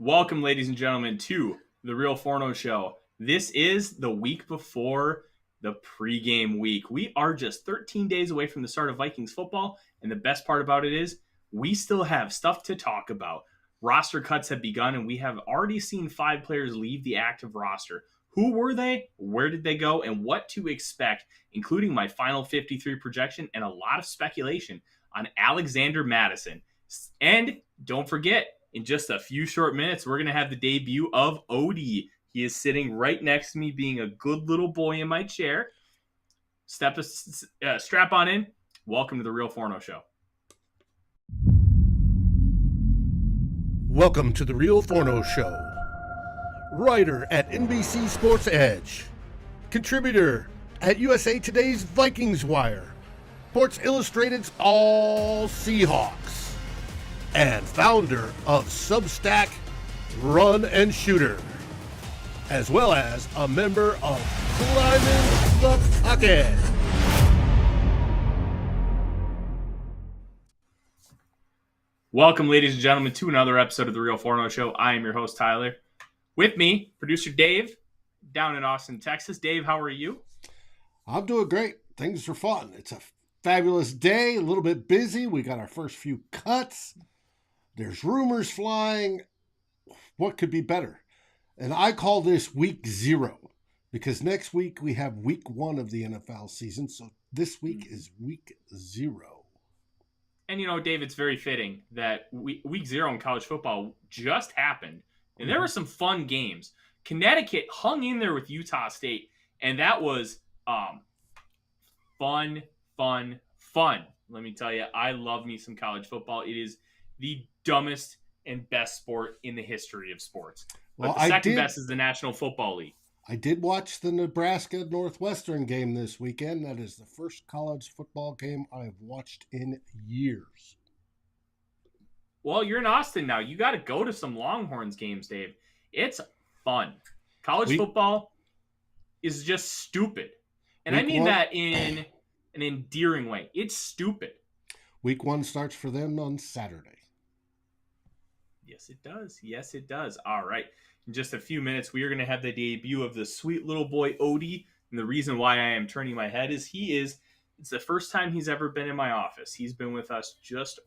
Welcome, ladies and gentlemen, to the Real Forno Show. This is the week before the pregame week. We are just 13 days away from the start of Vikings football, and the best part about it is we still have stuff to talk about. Roster cuts have begun, and we have already seen 5 players leave the active roster. Who were they? Where did they go? And what to expect, including my final 53 projection and a lot of speculation on Alexander Mattison. And don't forget, in just a few short minutes, we're going to have the debut of Odie. He is sitting right next to me, being a good little boy in my chair. Strap on in. Welcome to the Real Forno Show. Welcome to the Real Forno Show. Writer at NBC Sports Edge. Contributor at USA Today's Vikings Wire. Sports Illustrated's All Seahawks. And founder of Substack Run and Shooter, as well as a member of Climbing the Pocket. Welcome, ladies and gentlemen, to another episode of the Real Forno Show. I am your host, Tyler. With me, producer Dave, down in Austin, Texas. Dave, how are you? I'm doing great. Things are fun. It's a fabulous day, a little bit busy. We got our first few cuts. There's rumors flying. What could be better? And I call this week 0 because next week we have week 1 of the NFL season. So this week is week 0. And, you know, Dave, it's very fitting that week 0 in college football just happened. And there were some fun games. Connecticut hung in there with Utah State. And that was fun. Let me tell you, I love me some college football. It is the dumbest and best sport in the history of sports. But the second best is the National Football League. I did watch the Nebraska-Northwestern game this weekend. That is the first college football game I've watched in years. Well, you're in Austin now. You got to go to some Longhorns games, Dave. It's fun. College football is just stupid. And I mean that in an endearing way. It's stupid. Week 1 starts for them on Saturday. Yes, it does. Yes, it does. All right. In just a few minutes, we are going to have the debut of the sweet little boy, Odie. And the reason why I am turning my head is it's the first time he's ever been in my office. He's been with us just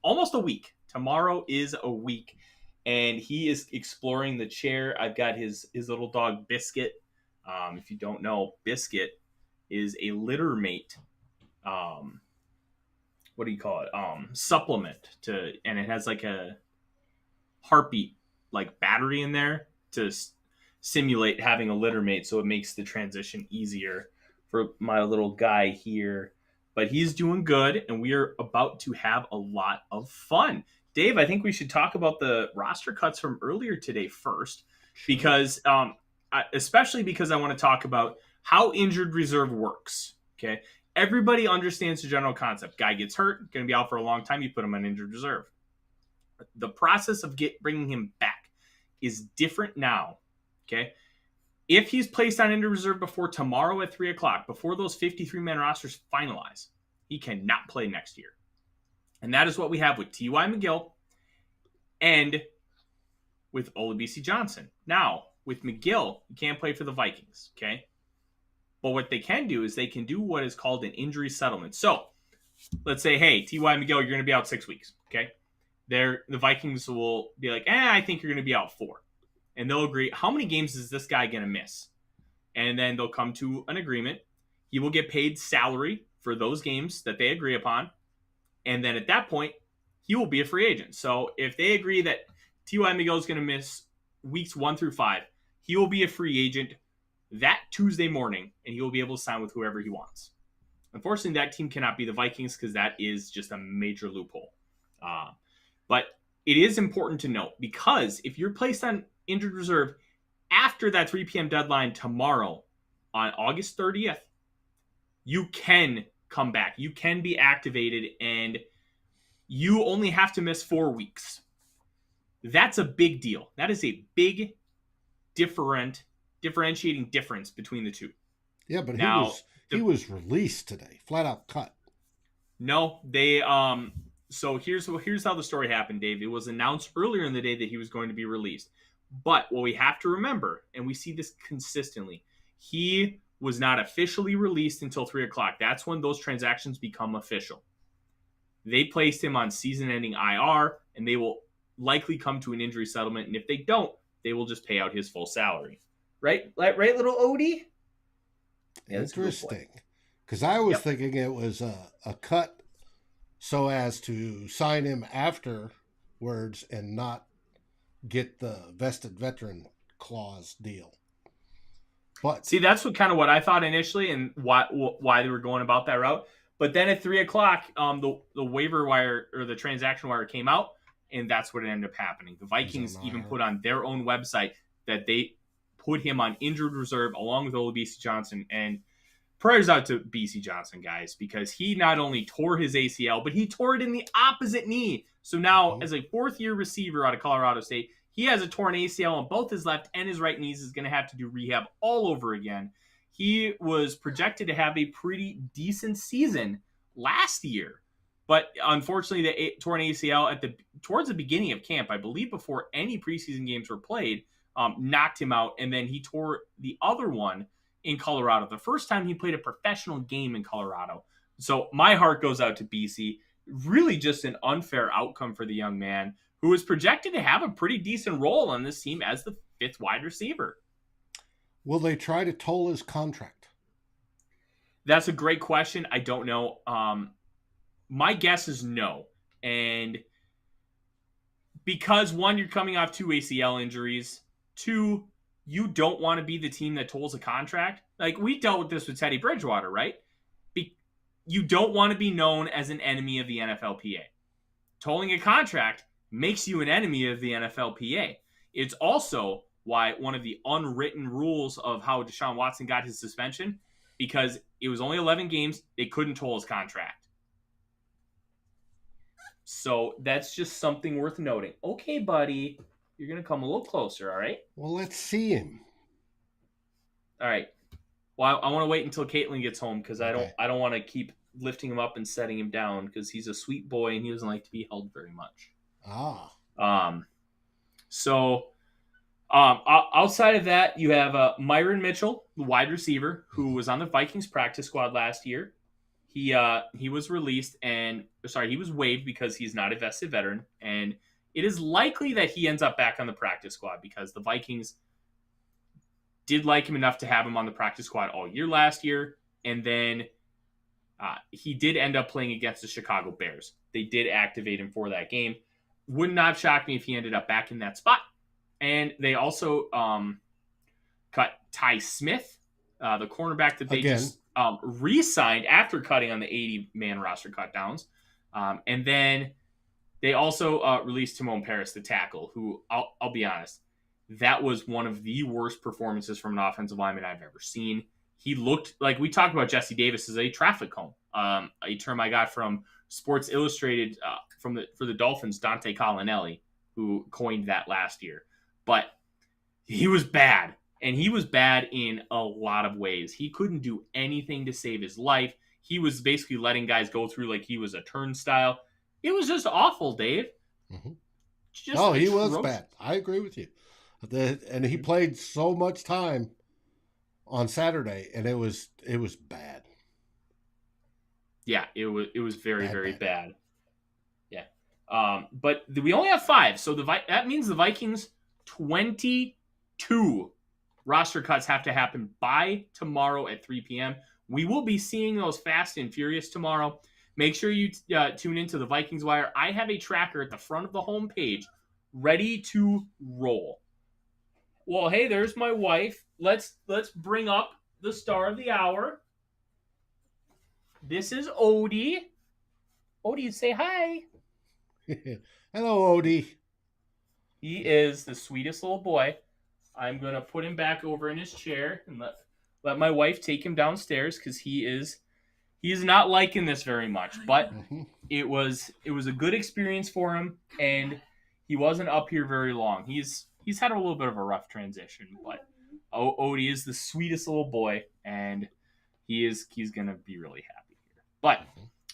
almost a week. Tomorrow is a week. And he is exploring the chair. I've got his little dog, Biscuit. If you don't know, Biscuit is a litter mate. What do you call it? Supplement and it has like a heartbeat like battery in there to simulate having a litter mate, so it makes the transition easier for my little guy here. But he's doing good, and we are about to have a lot of fun. Dave, I think we should talk about the roster cuts from earlier today first, because especially because I want to talk about how injured reserve works. Okay, everybody understands the general concept. Guy gets hurt, going to be out for a long time, you put him on injured reserve. The process of bringing him back is different now, okay? If he's placed on injured reserve before tomorrow at 3 o'clock, before those 53-man rosters finalize, he cannot play next year. And that is what we have with T.Y. McGill and with Bisi Johnson. Now, with McGill, he can't play for the Vikings, okay? But what they can do is they can do what is called an injury settlement. So, let's say, hey, T.Y. McGill, you're going to be out 6 weeks, okay? The Vikings will be like, I think you're going to be out 4. And they'll agree, how many games is this guy going to miss? And then they'll come to an agreement. He will get paid salary for those games that they agree upon. And then at that point, he will be a free agent. So if they agree that T.Y. McGill is going to miss weeks 1 through 5, he will be a free agent that Tuesday morning, and he will be able to sign with whoever he wants. Unfortunately, that team cannot be the Vikings because that is just a major loophole. But it is important to note, because if you're placed on injured reserve after that 3 p.m. deadline tomorrow on August 30th, you can come back. You can be activated, and you only have to miss 4 weeks. That's a big deal. That is a big differentiating difference between the two. Yeah, but he was released today, flat out cut. No, they So here's how the story happened, Dave. It was announced earlier in the day that he was going to be released. But what we have to remember, and we see this consistently, he was not officially released until 3 o'clock. That's when those transactions become official. They placed him on season-ending IR, and they will likely come to an injury settlement. And if they don't, they will just pay out his full salary. Right, little Odie? Yeah, interesting. Because I was thinking it was a cut so as to sign him afterwards and not get the vested veteran clause deal. But see, that's what I thought initially, and why they were going about that route. But then at 3 o'clock, the waiver wire or the transaction wire came out, and that's what ended up happening. The Vikings even put on their own website that they put him on injured reserve along with Bisi Johnson. And prayers out to Bisi Johnson, guys, because he not only tore his ACL, but he tore it in the opposite knee. So now, as a fourth-year receiver out of Colorado State, he has a torn ACL on both his left and his right knees. Is going to have to do rehab all over again. He was projected to have a pretty decent season last year, but unfortunately, the torn ACL towards the beginning of camp, I believe before any preseason games were played, knocked him out, and then he tore the other one in Colorado. The first time he played a professional game in Colorado. So my heart goes out to BC. Really just an unfair outcome for the young man who was projected to have a pretty decent role on this team as the fifth wide receiver. Will they try to toll his contract? That's a great question. I don't know. My guess is no. And because, one, you're coming off 2 ACL injuries. 2, you don't want to be the team that tolls a contract. Like, we dealt with this with Teddy Bridgewater, right? You don't want to be known as an enemy of the NFLPA. Tolling a contract makes you an enemy of the NFLPA. It's also why one of the unwritten rules of how Deshaun Watson got his suspension, because it was only 11 games, they couldn't toll his contract. So that's just something worth noting. Okay, buddy, you're going to come a little closer, all right? Well, let's see him. All right. Well, I want to wait until Caitlin gets home because I don't want to keep lifting him up and setting him down because he's a sweet boy and he doesn't like to be held very much. Outside of that, you have Myron Mitchell, the wide receiver, who was on the Vikings practice squad last year. He was released he was waived because he's not a vested veteran, and it is likely that he ends up back on the practice squad because the Vikings did like him enough to have him on the practice squad all year last year, and then he did end up playing against the Chicago Bears. They did activate him for that game. Would not shock me if he ended up back in that spot. And they also cut Ty Smith, the cornerback that they just re-signed after cutting on the 80-man roster cutdowns. And then they also released Timon Paris, the tackle, who, I'll be honest, that was one of the worst performances from an offensive lineman I've ever seen. He looked like, we talked about Jesse Davis as a traffic cone, a term I got from Sports Illustrated for the Dolphins, Dante Collinelli, who coined that last year. But he was bad, and he was bad in a lot of ways. He couldn't do anything to save his life. He was basically letting guys go through like he was a turnstile. It was just awful, Dave. Mm-hmm. He was bad. I agree with you. And he played so much time on Saturday, and it was bad. Yeah, it was very, very bad. Yeah. But we only have 5, so that means the Vikings 22 roster cuts have to happen by tomorrow at 3 p.m. We will be seeing those fast and furious tomorrow. Make sure you tune into the Vikings Wire. I have a tracker at the front of the homepage ready to roll. Well, hey, there's my wife. Let's bring up the star of the hour. This is Odie. Odie, say hi. Hello, Odie. He is the sweetest little boy. I'm going to put him back over in his chair and let my wife take him downstairs because he is not liking this very much. But it was a good experience for him, and he wasn't up here very long. He's had a little bit of a rough transition, but Odie is the sweetest little boy, and he's going to be really happy here. But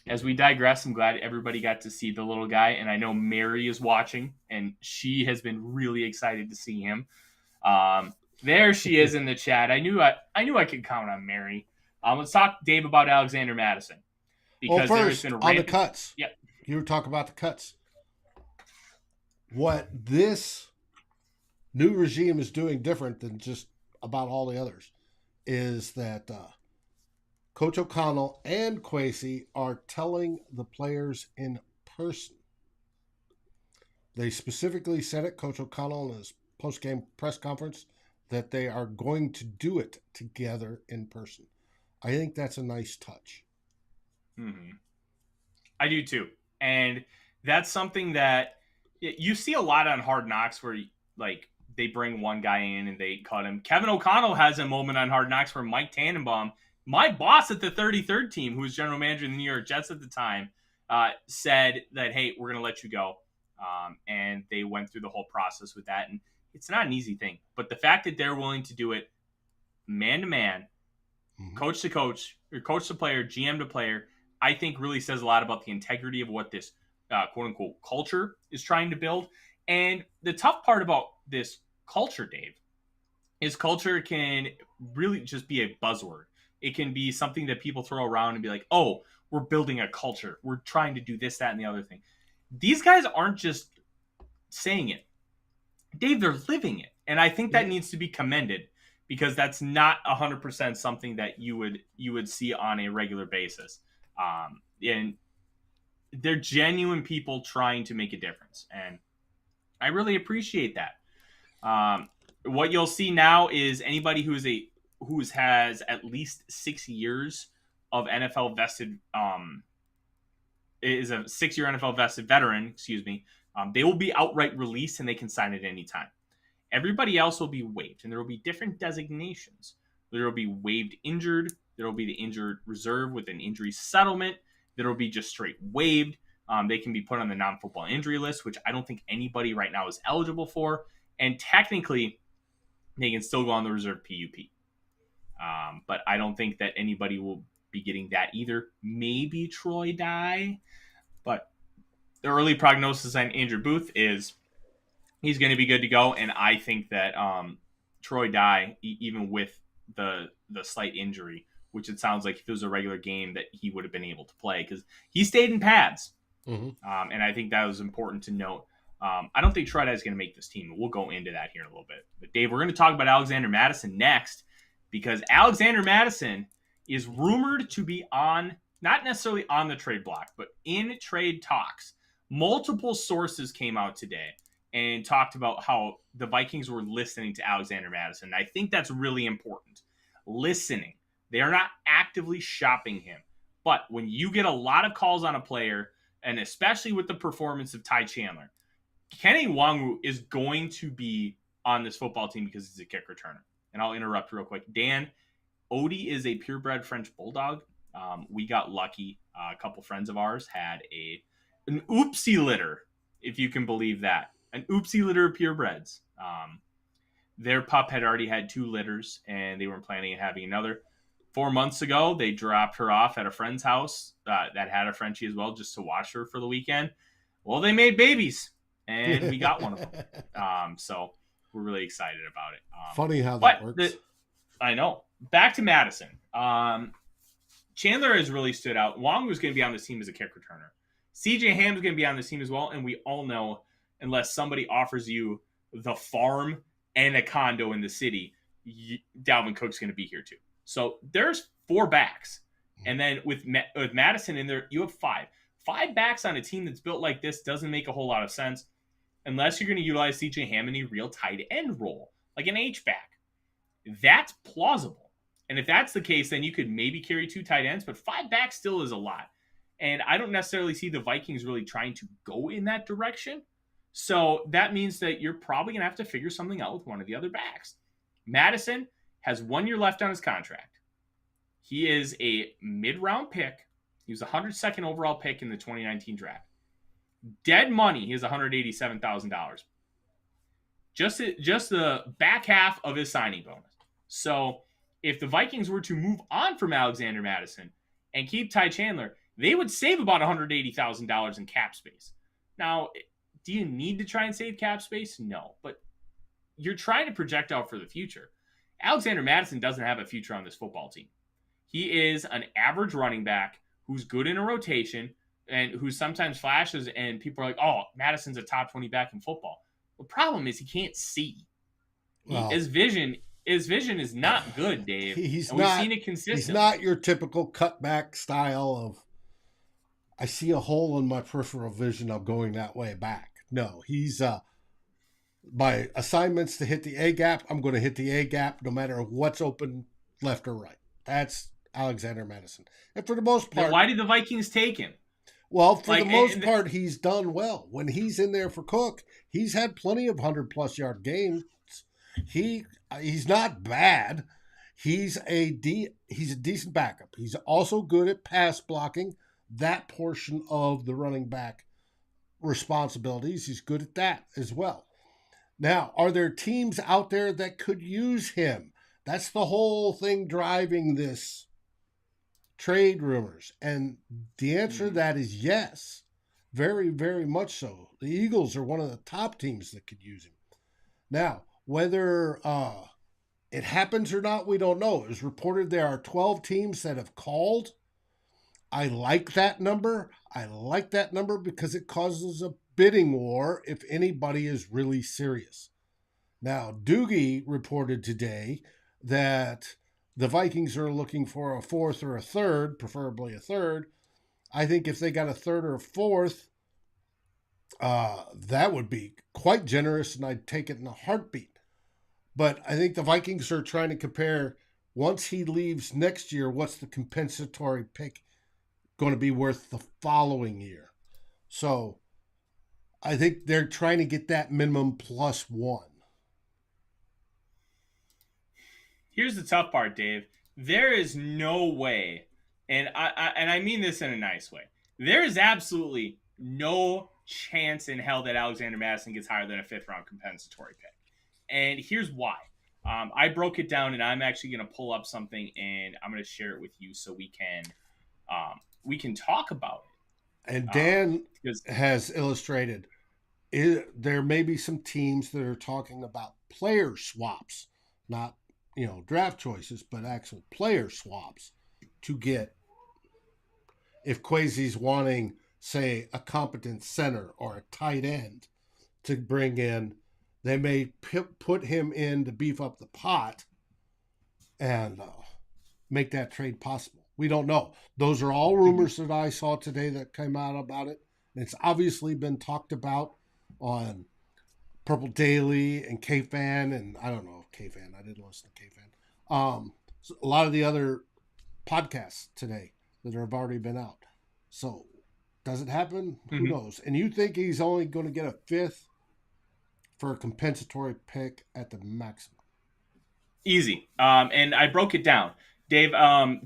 as we digress, I'm glad everybody got to see the little guy, and I know Mary is watching, and she has been really excited to see him. There she is in the chat. I knew I could count on Mary. Let's talk, Dave, about Alexander Mattison. Because well, first, on the cuts. Yep. You were talking about the cuts. What this new regime is doing different than just about all the others is that Coach O'Connell and Kwesi are telling the players in person. They specifically said it, Coach O'Connell, in his post-game press conference, that they are going to do it together in person. I think that's a nice touch. Mm-hmm. I do too. And that's something that you see a lot on Hard Knocks where, like, they bring one guy in and they cut him. Kevin O'Connell has a moment on Hard Knocks where Mike Tannenbaum, my boss at the 33rd team, who was general manager of the New York Jets at the time, said that, hey, we're going to let you go. And they went through the whole process with that. And it's not an easy thing. But the fact that they're willing to do it man to man, coach to coach, or coach to player, GM to player, I think really says a lot about the integrity of what this quote-unquote culture is trying to build. And the tough part about this culture, Dave, is culture can really just be a buzzword. It can be something that people throw around and be like, oh, we're building a culture. We're trying to do this, that, and the other thing. These guys aren't just saying it. Dave, they're living it. And I think that needs to be commended because that's not 100% something that you would see on a regular basis. And they're genuine people trying to make a difference. And I really appreciate that. What you'll see now is anybody who has at least 6 years of NFL vested, is a 6-year NFL vested veteran, they will be outright released and they can sign at any time. Everybody else will be waived, and there will be different designations. There will be waived injured. There will be the injured reserve with an injury settlement. There will be just straight waived. They can be put on the non-football injury list, which I don't think anybody right now is eligible for. And technically, they can still go on the reserve PUP. But I don't think that anybody will be getting that either. Maybe Troy Dye. But the early prognosis on Andrew Booth is he's going to be good to go. And I think that Troy Dye, even with the slight injury, which it sounds like if it was a regular game that he would have been able to play because he stayed in pads. Mm-hmm. And I think that was important to note. I don't think Troy Dye is going to make this team. We'll go into that here in a little bit. But Dave, we're going to talk about Alexander Mattison next because Alexander Mattison is rumored to be on, not necessarily on the trade block, but in trade talks. Multiple sources came out today and talked about how the Vikings were listening to Alexander Mattison. I think that's really important. Listening. They are not actively shopping him. But when you get a lot of calls on a player, and especially with the performance of Ty Chandler, Kenny Nwangwu is going to be on this football team because he's a kick returner. And I'll interrupt real quick. Dan, Odie is a purebred French bulldog. We got lucky. A couple friends of ours had an oopsie litter, if you can believe that. An oopsie litter of purebreds. Their pup had already had 2 litters, and they weren't planning on having another. 4 months ago, they dropped her off at a friend's house that had a Frenchie as well, just to watch her for the weekend. Well, they made babies, and we got one of them. So we're really excited about it. Funny how that works. I know. Back to Mattison. Chandler has really stood out. Wong was going to be on this team as a kick returner. CJ Ham's going to be on this team as well, and we all know unless somebody offers you the farm and a condo in the city, Dalvin Cook's going to be here too. So there's 4 backs. And then with Mattison in there, you have 5. 5 backs on a team that's built like this doesn't make a whole lot of sense unless you're going to utilize CJ Ham in a real tight end role, like an H-back. That's plausible. And if that's the case, then you could maybe carry 2 tight ends, but 5 backs still is a lot. And I don't necessarily see the Vikings really trying to go in that direction. So that means that you're probably going to have to figure something out with one of the other backs. Mattison has 1 year left on his contract. He is a mid-round pick. He was the 102nd overall pick in the 2019 draft. Dead money, he has $187,000. Just the back half of his signing bonus. So if the Vikings were to move on from Alexander Mattison and keep Ty Chandler, they would save about $180,000 in cap space. Now, do you need to try and save cap space? No, but you're trying to project out for the future. Alexander Mattison doesn't have a future on this football team. He is an average running back who's good in a rotation and who sometimes flashes, and people are like, oh, Mattison's a top 20 back in football. The problem is he can't see. Well, his vision is not good, Dave. We've seen it consistently. He's not your typical cutback style of, I see a hole in my peripheral vision, I'm going that way back. No, he's by assignments to hit the A gap, I'm going to hit the A gap no matter what's open left or right. That's Alexander Mattison. And for the most part, then why did the Vikings take him? Well, for the most part, he's done well. When he's in there for Cook, he's had plenty of 100-plus yard games. He's not bad. He's a decent backup. He's also good at pass blocking, that portion of the running back responsibilities. He's good at that as well. Now, are there teams out there that could use him? That's the whole thing driving this trade rumors. And the answer to that is yes. Very, very much so. The Eagles are one of the top teams that could use him. Now, whether it happens or not, we don't know. It was reported there are 12 teams that have called. I like that number. I like that number because it causes a bidding war if anybody is really serious. Now, Doogie reported today that the Vikings are looking for a fourth or a third, preferably a third. I think if they got a third or a fourth, that would be quite generous, and I'd take it in a heartbeat. But I think the Vikings are trying to compare, once he leaves next year, what's the compensatory pick going to be worth the following year? So I think they're trying to get that minimum plus one. Here's the tough part, Dave. There is no way, and I mean this in a nice way, there is absolutely no chance in hell that Alexander Mattison gets higher than a fifth-round compensatory pick. And here's why. I broke it down, and I'm actually going to pull up something, and I'm going to share it with you so we can talk about it. And Dan has illustrated, there may be some teams that are talking about player swaps, not draft choices, but actual player swaps to get, if Kwesi's wanting, say, a competent center or a tight end to bring in, they may put him in to beef up the pot and make that trade possible. We don't know. Those are all rumors that I saw today that came out about it. And it's obviously been talked about on Purple Daily and K-Fan, and I don't know if K-Fan, I didn't listen to K-Fan. So a lot of the other podcasts today that have already been out. So does it happen? Who knows? And you think he's only going to get a fifth for a compensatory pick at the maximum? Easy. And I broke it down. Dave,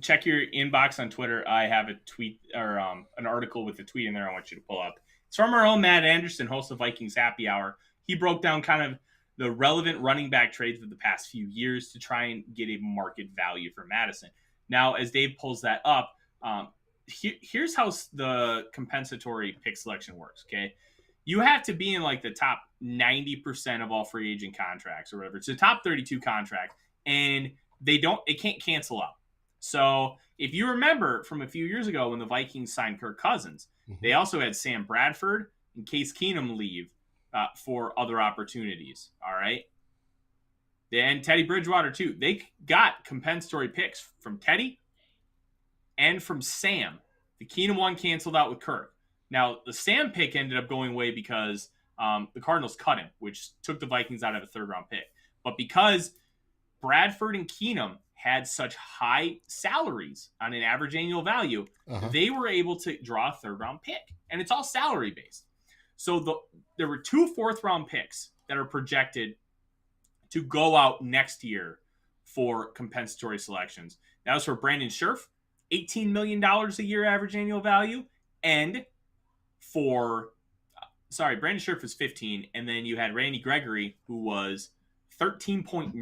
check your inbox on Twitter. I have a tweet or an article with a tweet in there I want you to pull up. It's from our own Matt Anderson, host of Vikings Happy Hour. He broke down kind of the relevant running back trades of the past few years to try and get a market value for Mattison. Now, as Dave pulls that up, here's how the compensatory pick selection works, okay? You have to be in like the top 90% of all free agent contracts or whatever. It's a top 32 contract, and it can't cancel out. So if you remember from a few years ago when the Vikings signed Kirk Cousins, they also had Sam Bradford and Case Keenum leave for other opportunities. All right. And Teddy Bridgewater too. They got compensatory picks from Teddy and from Sam. The Keenum one canceled out with Kirk. Now the Sam pick ended up going away because the Cardinals cut him, which took the Vikings out of a third-round pick. But because Bradford and Keenum had such high salaries on an average annual value, they were able to draw a third-round pick. And it's all salary-based. So there were 2 fourth-round picks that are projected to go out next year for compensatory selections. That was for Brandon Scherf, $18 million a year average annual value. And Brandon Scherf was 15, and then you had Randy Gregory, who was 13.9.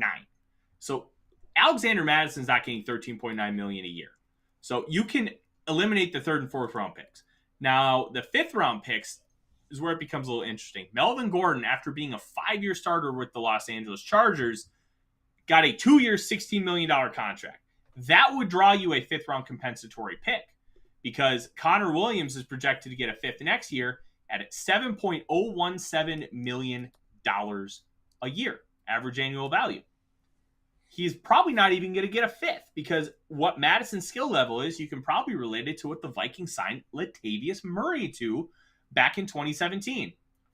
So Alexander Madison's not getting $13.9 million a year. So you can eliminate the 3rd and 4th round picks. Now, the 5th round picks is where it becomes a little interesting. Melvin Gordon, after being a 5-year starter with the Los Angeles Chargers, got a 2-year, $16 million contract. That would draw you a 5th round compensatory pick because Connor Williams is projected to get a 5th next year at $7.017 million a year, average annual value. He's probably not even going to get a 5th because what Mattison's skill level is, you can probably relate it to what the Vikings signed Latavius Murray to back in 2017.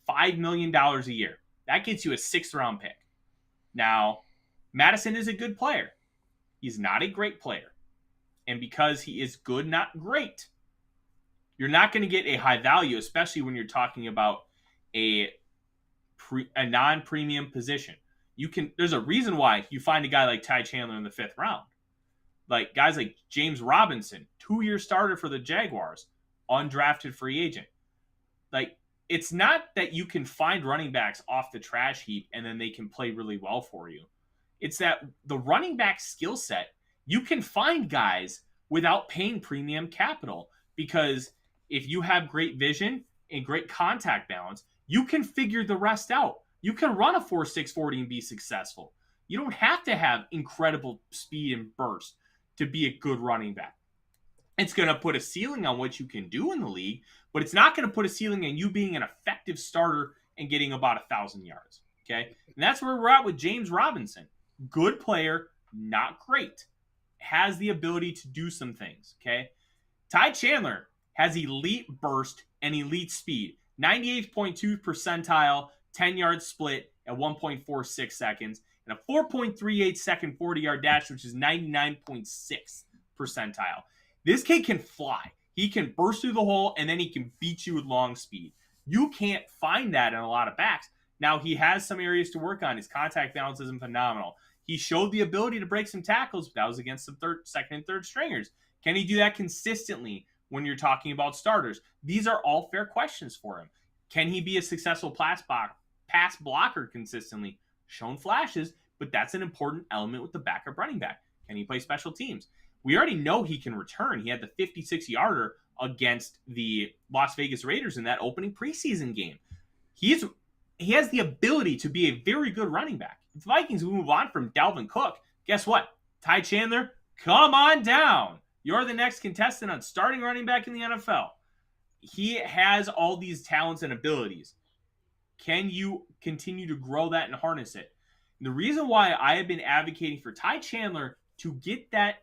$5 million a year. That gets you a 6th round pick. Now, Mattison is a good player. He's not a great player. And because he is good, not great, you're not going to get a high value, especially when you're talking about a non-premium position. There's a reason why you find a guy like Ty Chandler in the 5th round. Like guys like James Robinson, 2-year starter for the Jaguars, undrafted free agent. Like, it's not that you can find running backs off the trash heap and then they can play really well for you. It's that the running back skill set, you can find guys without paying premium capital, because if you have great vision and great contact balance, you can figure the rest out. You can run a 4.6 40 and be successful. You don't have to have incredible speed and burst to be a good running back. It's going to put a ceiling on what you can do in the league, but it's not going to put a ceiling on you being an effective starter and getting about 1,000 yards. Okay? And that's where we're at with James Robinson. Good player, not great. Has the ability to do some things. Okay? Ty Chandler has elite burst and elite speed. 98.2 percentile, 10-yard split at 1.46 seconds, and a 4.38 second 40-yard dash, which is 99.6 percentile. This kid can fly. He can burst through the hole, and then he can beat you with long speed. You can't find that in a lot of backs. Now, he has some areas to work on. His contact balance isn't phenomenal. He showed the ability to break some tackles, but that was against some second and third stringers. Can he do that consistently when you're talking about starters? These are all fair questions for him. Can he be a successful pass blocker consistently? Shown flashes, but that's an important element with the backup running back. Can he play special teams? We already know he can return. He had the 56-yarder against the Las Vegas Raiders in that opening preseason game. He has the ability to be a very good running back. If the Vikings move on from Dalvin Cook, guess what? Ty Chandler, come on down. You're the next contestant on starting running back in the NFL. He has all these talents and abilities. Can you continue to grow that and harness it? And the reason why I have been advocating for Ty Chandler to get that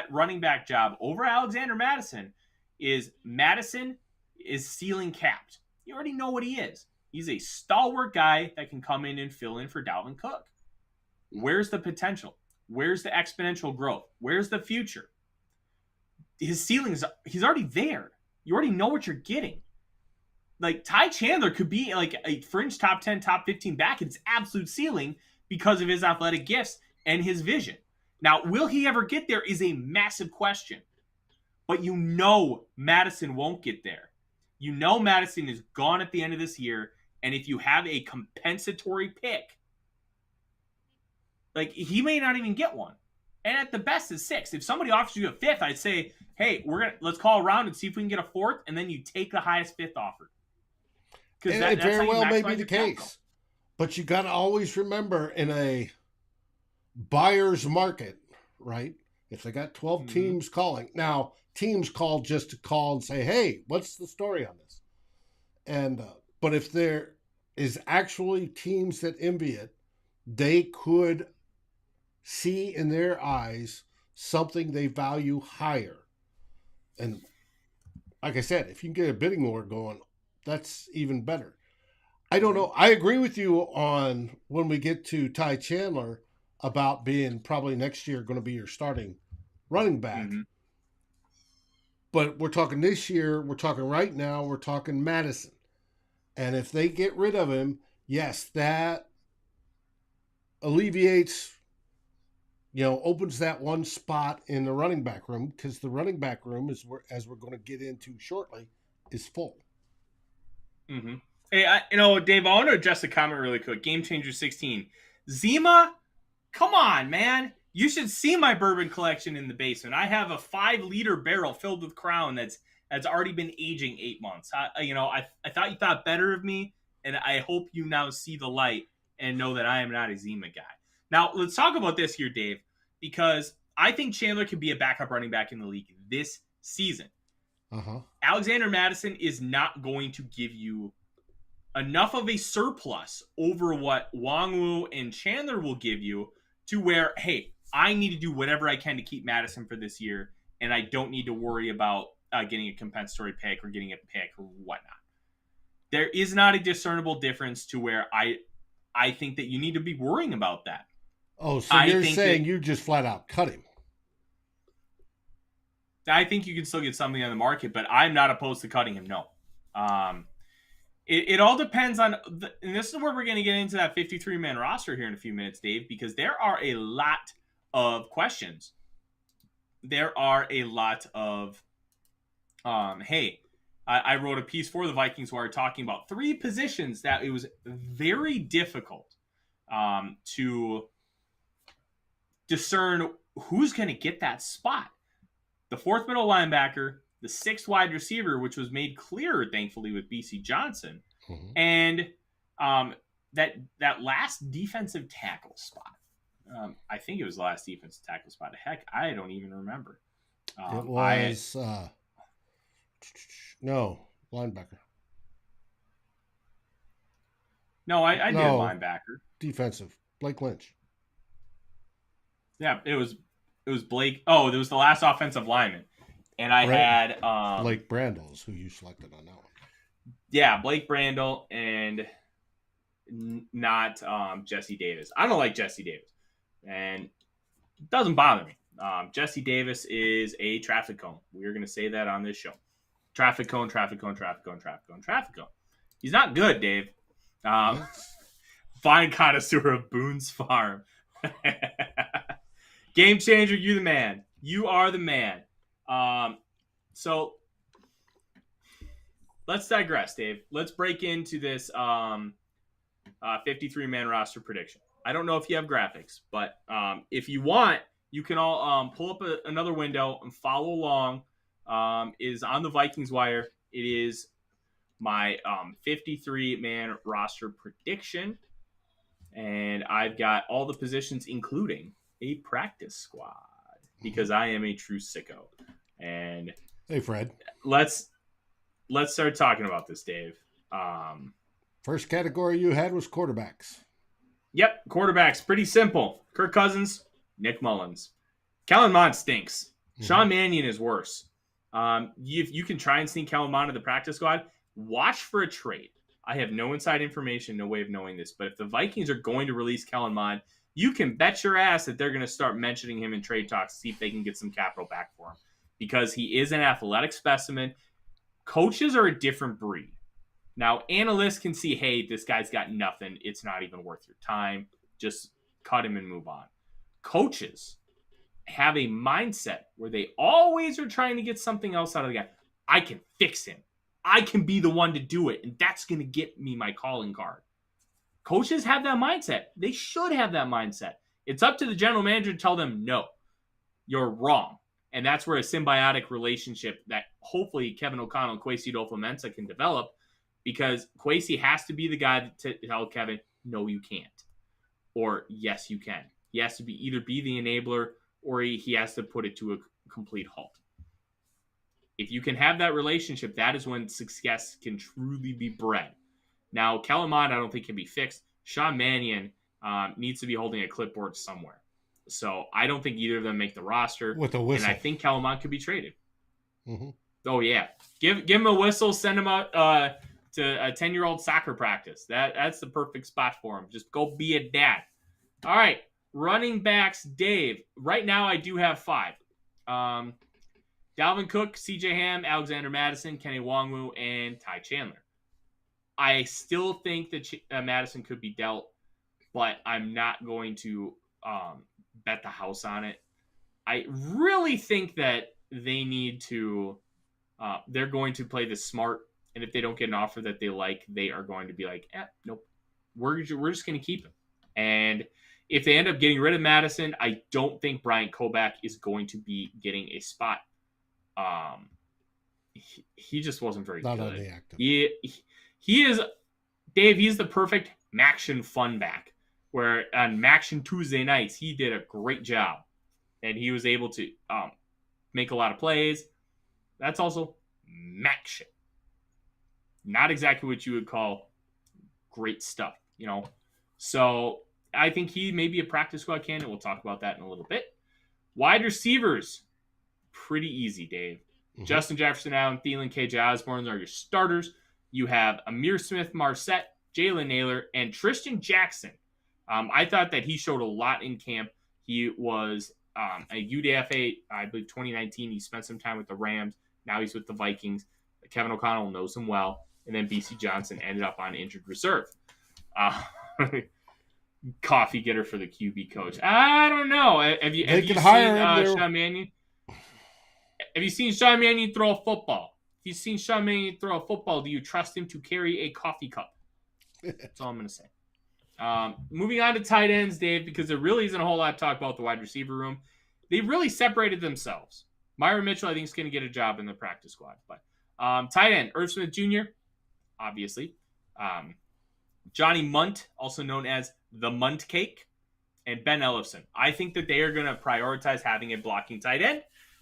running back job over Alexander Mattison is Mattison is ceiling capped. You already know what he is. He's a stalwart guy that can come in and fill in for Dalvin Cook. Where's the potential? Where's the exponential growth? Where's the future? His ceilings, he's already there. You already know what you're getting. Like, Ty Chandler could be like a fringe top 10, top 15 back at his absolute ceiling because of his athletic gifts and his vision. Now, will he ever get there is a massive question. But you know Mattison won't get there. You know Mattison is gone at the end of this year, and if you have a compensatory pick, like, he may not even get one. And at the best is 6. If somebody offers you a 5th, I'd say, hey, let's call around and see if we can get a 4th, and then you take the highest 5th offer. And it very well may be the case. But you got to always remember, in a buyer's market, right? If they got 12 teams calling. Now, teams call just to call and say, hey, what's the story on this? And but if there is actually teams that envy it, they could see in their eyes something they value higher. And like I said, if you can get a bidding war going, that's even better. I don't know. I agree with you on when we get to Ty Chandler about being probably next year going to be your starting running back. Mm-hmm. But we're talking this year, we're talking right now, we're talking Mattison. And if they get rid of him, yes, that alleviates, opens that one spot in the running back room, because the running back room, as we're going to get into shortly, is full. Mm-hmm. Hey, Dave, I want to address a comment really quick. Game Changer 16. Zima, come on, man. You should see my bourbon collection in the basement. I have a 5-liter barrel filled with Crown that's already been aging 8 months. I thought you thought better of me, and I hope you now see the light and know that I am not a Zima guy. Now, let's talk about this here, Dave, because I think Chandler can be a backup running back in the league this season. Alexander Mattison is not going to give you enough of a surplus over what Wangwu and Chandler will give you to where, hey, I need to do whatever I can to keep Mattison for this year, and I don't need to worry about getting a compensatory pick or getting a pick or whatnot. There is not a discernible difference to where I think that you need to be worrying about that. Oh, so you're saying you just flat out cut him. I think you can still get something on the market, but I'm not opposed to cutting him, no. It all depends on, and this is where we're going to get into that 53-man roster here in a few minutes, Dave, because there are a lot of questions. There are a lot of, I wrote a piece for the Vikings where we're talking about 3 positions that it was very difficult to discern who's going to get that spot. The 4th middle linebacker, the 6th wide receiver, which was made clearer, thankfully, with Bisi Johnson, and that last defensive tackle spot. I think it was the last defensive tackle spot. Heck, I don't even remember. It was no linebacker. No, I did linebacker. Defensive. Blake Lynch. Yeah, it was Blake. Oh, it was the last offensive lineman. And I had Blake Brandles, who you selected on that one. Yeah, Blake Brandle and not Jesse Davis. I don't like Jesse Davis. And it doesn't bother me. Jesse Davis is a traffic cone. We're going to say that on this show. Traffic cone, traffic cone, traffic cone, traffic cone, traffic cone. He's not good, Dave. Fine connoisseur of Boone's Farm. Game changer, you the man. You are the man. So let's digress, Dave. Let's break into this 53-man roster prediction. I don't know if you have graphics, but if you want, you can all pull up another window and follow along. It is on the Vikings Wire. It is my 53-man roster prediction. And I've got all the positions, including a practice squad, because I am a true sicko. And hey, Fred, let's start talking about this, Dave. First category you had was quarterbacks. Yep, quarterbacks, pretty simple. Kirk Cousins, Nick Mullins. Kellen Mond stinks. Sean Mannion is worse. If you can try and sneak Kellen Mond to the practice squad, watch for a trade. I have no inside information, no way of knowing this, but if the Vikings are going to release Kellen Mond, you can bet your ass that they're going to start mentioning him in trade talks to see if they can get some capital back for him, because he is an athletic specimen. Coaches are a different breed. Now, analysts can see, hey, this guy's got nothing. It's not even worth your time. Just cut him and move on. Coaches have a mindset where they always are trying to get something else out of the guy. I can fix him. I can be the one to do it, and that's going to get me my calling card. Coaches have that mindset. They should have that mindset. It's up to the general manager to tell them, no, you're wrong. And that's where a symbiotic relationship that hopefully Kevin O'Connell and Kwesi Adolfo-Mensah can develop, because Kwesi has to be the guy to tell Kevin, no, you can't. Or, yes, you can. He has to either be the enabler, or he has to put it to a complete halt. If you can have that relationship, that is when success can truly be bred. Now, Kellen Mond, I don't think can be fixed. Sean Mannion needs to be holding a clipboard somewhere. So I don't think either of them make the roster. With a whistle. And I think Kellen Mond could be traded. Mm-hmm. Oh, yeah. Give him a whistle, send him out to a 10-year-old soccer practice. That's the perfect spot for him. Just go be a dad. All right. Running backs, Dave. Right now I do have 5. Dalvin Cook, CJ Ham, Alexander Mattison, Kenny Wangwu, and Ty Chandler. I still think that Mattison could be dealt, but I'm not going to bet the house on it. I really think that they need to they're going to play this smart, and if they don't get an offer that they like, they are going to be like, nope, we're just going to keep him. And if they end up getting rid of Mattison, I don't think Brian Koback is going to be getting a spot. He just wasn't very Not good. on the active. He is, Dave, he's the perfect Maction fun back, where on Maction Tuesday nights, he did a great job. And he was able to make a lot of plays. That's also Maction. Not exactly what you would call great stuff, you know. So I think he may be a practice squad candidate. We'll talk about that in a little bit. Wide receivers, pretty easy, Dave. Mm-hmm. Justin Jefferson, Allen Thielen, KJ Osborne are your starters. You have Amir Smith-Marset, Jalen Naylor, and Tristan Jackson. I thought that he showed a lot in camp. He was a UDFA, I believe 2019. He spent some time with the Rams. Now he's with the Vikings. Kevin O'Connell knows him well. And then Bisi Johnson ended up on injured reserve. Coffee getter for the QB coach. I don't know. Have you seen Sean Mannion? Have you seen Sean Mannion throw a football? If you've seen Sean Mannion throw a football, do you trust him to carry a coffee cup? That's all I'm going to say. Moving on to tight ends, Dave, because there really isn't a whole lot to talk about the wide receiver room. They really separated themselves. Myron Mitchell, I think, is going to get a job in the practice squad. But tight end, Irv Smith Jr., obviously. Johnny Munt, also known as the Munt Cake, and Ben Ellefson. I think that they are going to prioritize having a blocking tight end.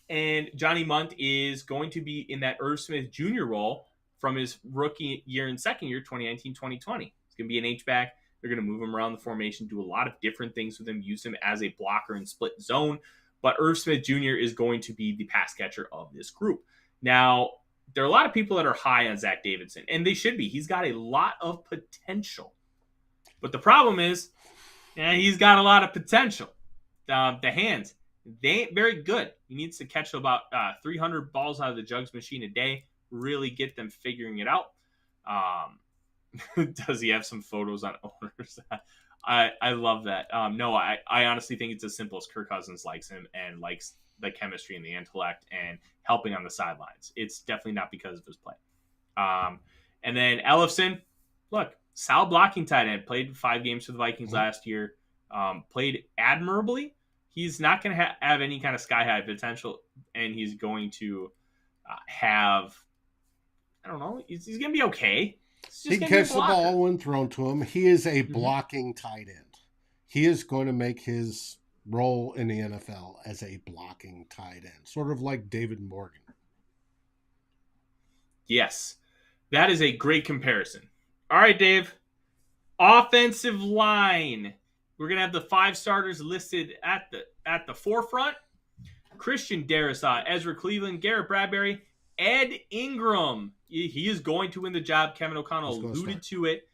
And Johnny Munt is going to be in that Irv Smith Jr. role from his rookie year and second year, 2019-2020. He's going to be an H-back. They're going to move him around the formation, do a lot of different things with him, use him as a blocker in split zone. But Irv Smith Jr. is going to be the pass catcher of this group. Now, there are a lot of people that are high on Zach Davidson, and they should be. He's got a lot of potential. But the problem is, he's got a lot of potential. The hands, they ain't very good. He needs to catch about 300 balls out of the jugs machine a day, really get them figuring it out. Does he have some photos on owners? I love that. No, I honestly think it's as simple as Kirk Cousins likes him and likes the chemistry and the intellect and helping on the sidelines. It's definitely not because of his play. And then Ellefson, look, solid blocking tight end, played 5 games for the Vikings last year, played admirably. He's not going to have any kind of sky-high potential, and he's going to have, I don't know, he's going to be okay. He can catch the ball when thrown to him. He is a blocking tight end. He is going to make his role in the NFL as a blocking tight end, sort of like David Morgan. Yes, that is a great comparison. All right, Dave. Offensive line. We're going to have the 5 starters listed at the forefront. Christian Darrisaw, Ezra Cleveland, Garrett Bradbury, Ed Ingram. He is going to win the job. Kevin O'Connell alluded to it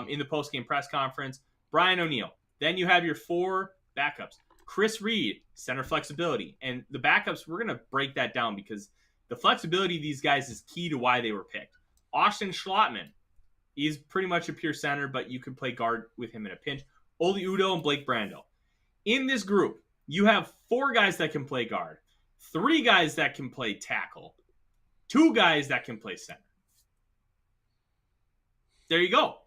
in the postgame press conference. Brian O'Neill. Then you have your 4 backups. Chris Reed, center flexibility. And the backups, we're going to break that down because the flexibility of these guys is key to why they were picked. Austin Schlottman. He's pretty much a pure center, but you can play guard with him in a pinch. Oli Udoh and Blake Brandel. In this group, you have 4 guys that can play guard, 3 guys that can play tackle, 2 guys that can play center. There you go.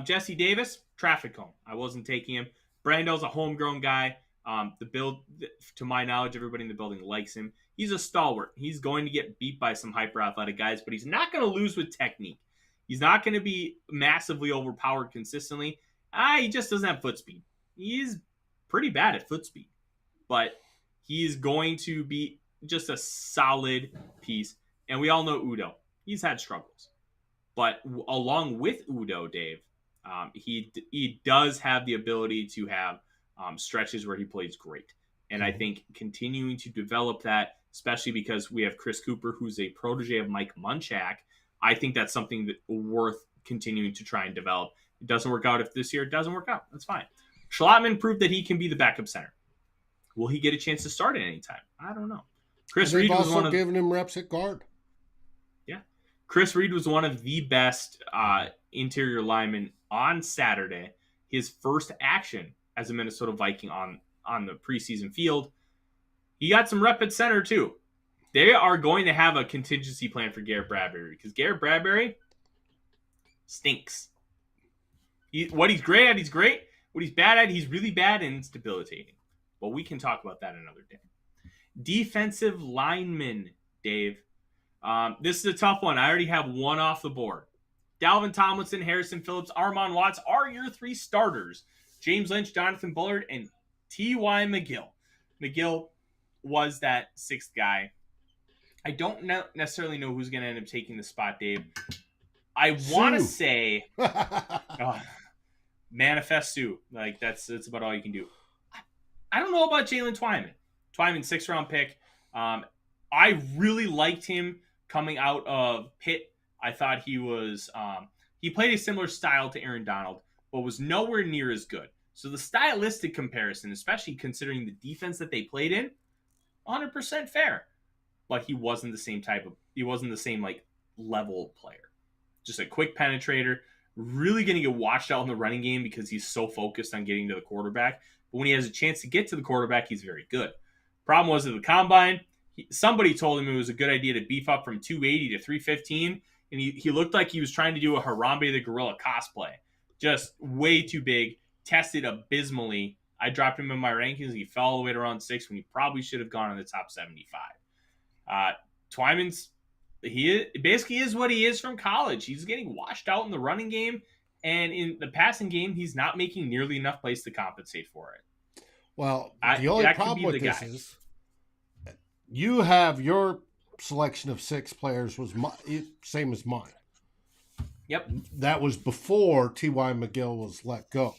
Jesse Davis, traffic cone. I wasn't taking him. Brandel's a homegrown guy. To my knowledge, everybody in the building likes him. He's a stalwart. He's going to get beat by some hyper-athletic guys, but he's not going to lose with technique. He's not going to be massively overpowered consistently. He just doesn't have foot speed. He's pretty bad at foot speed, but he's going to be just a solid piece. And we all know Udoh. He's had struggles. But along with Udoh, Dave, he does have the ability to have stretches where he plays great. And I think continuing to develop that, especially because we have Chris Cooper, who's a protege of Mike Munchak, I think that's something that worth continuing to try and develop. It doesn't work out if this year it doesn't work out. That's fine. Schlottman proved that he can be the backup center. Will he get a chance to start at any time? I don't know. Chris Reed was also giving him reps at guard. Yeah. Chris Reed was one of the best interior linemen on Saturday. His first action as a Minnesota Viking on the preseason field. He got some rep at center too. They are going to have a contingency plan for Garrett Bradbury because Garrett Bradbury stinks. What he's great at, he's great What he's bad at, he's really bad and it's debilitating. But we can talk about that another day. Defensive lineman, Dave. This is a tough one. I already have one off the board. Dalvin Tomlinson, Harrison Phillips, Armon Watts are your 3 starters. James Lynch, Jonathan Bullard, and T.Y. McGill. McGill was that 6th guy. I don't necessarily know who's going to end up taking the spot, Dave. I want to say manifest Sue. Like, that's about all you can do. I don't know about Jalen Twyman. Twyman, 6th-round pick. I really liked him coming out of Pitt. I thought he was he played a similar style to Aaron Donald, but was nowhere near as good. So the stylistic comparison, especially considering the defense that they played in, 100% fair. But he wasn't the same like level player. Just a quick penetrator, really going to get watched out in the running game because he's so focused on getting to the quarterback. But when he has a chance to get to the quarterback, he's very good. Problem was at the combine, somebody told him it was a good idea to beef up from 280 to 315, and he looked like he was trying to do a Harambe the Gorilla cosplay. Just way too big, tested abysmally. I dropped him in my rankings. He fell all the way to round 6 when he probably should have gone in the top 75. Twyman's, he basically is what he is from college. He's getting washed out in the running game, and in the passing game, he's not making nearly enough plays to compensate for it. Well, the only problem with this is you have your selection of 6 players was same as mine. Yep. That was before T.Y. McGill was let go.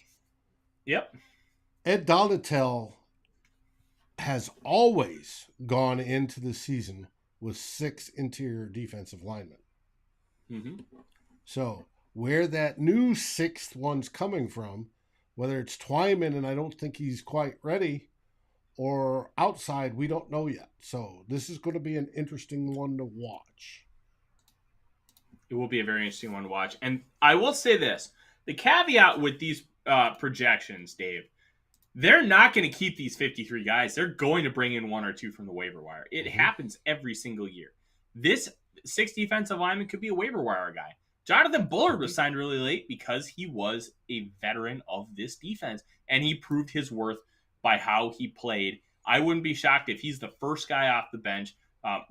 Yep. Ed Donatel has always gone into the season with 6 interior defensive linemen. Mm-hmm. So where that new 6th one's coming from, whether it's Twyman, and I don't think he's quite ready, or outside, we don't know yet. So this is going to be an interesting one to watch. It will be a very interesting one to watch. And I will say this. The caveat with these projections, Dave, they're not going to keep these 53 guys. They're going to bring in 1 or 2 from the waiver wire. It happens every single year. This 6 defensive lineman could be a waiver wire guy. Jonathan Bullard was signed really late because he was a veteran of this defense, and he proved his worth by how he played. I wouldn't be shocked if he's the first guy off the bench,